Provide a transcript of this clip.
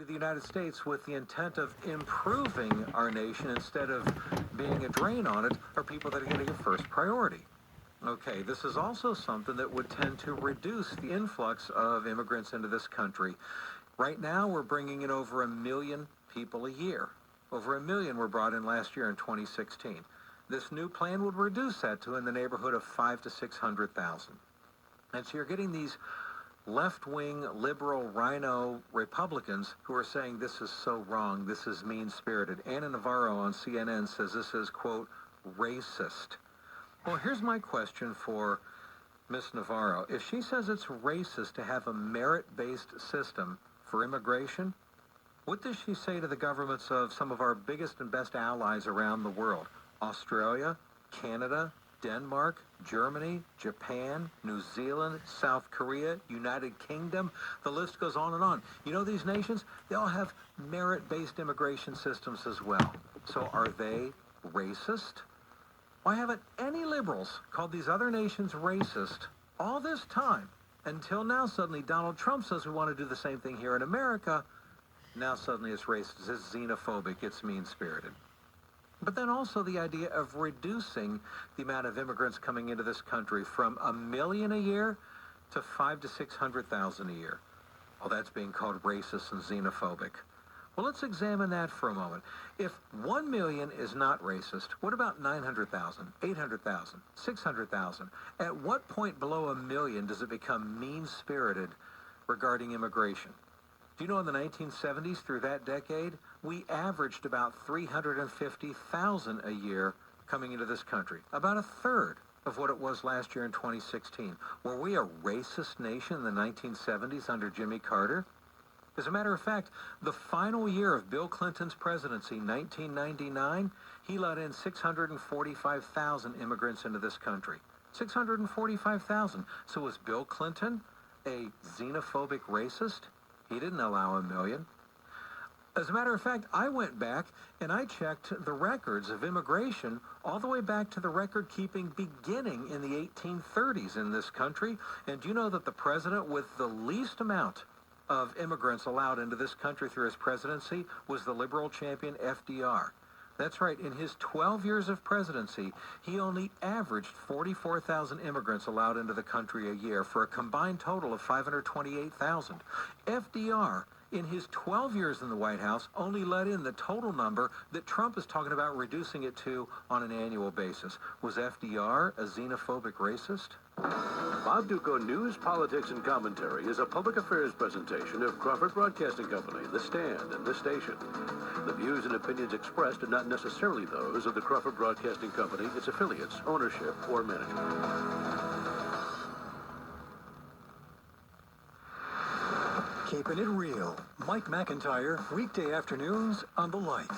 to the United States with the intent of improving our nation instead of being a drain on it are people that are getting a first priority. Okay, this is also something that would tend to reduce the influx of immigrants into this country. Right now, we're bringing in over 1 million people a year. Over 1 million were brought in last year in 2016. This new plan would reduce that to in the neighborhood of 500,000 to 600,000. And so you're getting these left-wing, liberal, rhino Republicans who are saying this is so wrong, this is mean-spirited. Ana Navarro on CNN says this is, quote, racist. Well, here's my question for Ms. Navarro. If she says it's racist to have a merit-based system for immigration, what does she say to the governments of some of our biggest and best allies around the world? Australia, Canada, Denmark, Germany, Japan, New Zealand, South Korea, United Kingdom. The list goes on and on. You know these nations? They all have merit-based immigration systems as well. So are they racist? Why haven't any liberals called these other nations racist all this time? Until now, suddenly Donald Trump says we want to do the same thing here in America. Now suddenly it's racist, it's xenophobic, it's mean-spirited. But then also the idea of reducing the amount of immigrants coming into this country from 1 million a year to 500,000 to 600,000 a year. Well, that's being called racist and xenophobic. Well, let's examine that for a moment. If 1 million is not racist, what about 900,000, 800,000, 600,000? At what point below 1 million does it become mean-spirited regarding immigration? Do you know in the 1970s through that decade, we averaged about 350,000 a year coming into this country, about a third of what it was last year in 2016. Were we a racist nation in the 1970s under Jimmy Carter? As a matter of fact, the final year of Bill Clinton's presidency, 1999, he let in 645,000 immigrants into this country. 645,000. So was Bill Clinton a xenophobic racist? He didn't allow 1 million. As a matter of fact, I went back and I checked the records of immigration all the way back to the record-keeping beginning in the 1830s in this country. And do you know that the president with the least amount of immigrants allowed into this country through his presidency was the liberal champion FDR? That's right. In his 12 years of presidency, he only averaged 44,000 immigrants allowed into the country a year for a combined total of 528,000. FDR, in his 12 years in the White House, only let in the total number that Trump is talking about reducing it to on an annual basis. Was FDR a xenophobic racist? Bob Dutko News, Politics, and Commentary is a public affairs presentation of Crawford Broadcasting Company, The Stand, and this station. The views and opinions expressed are not necessarily those of the Crawford Broadcasting Company, its affiliates, ownership, or management. Keeping it real. Mike McIntyre, weekday afternoons on The Light.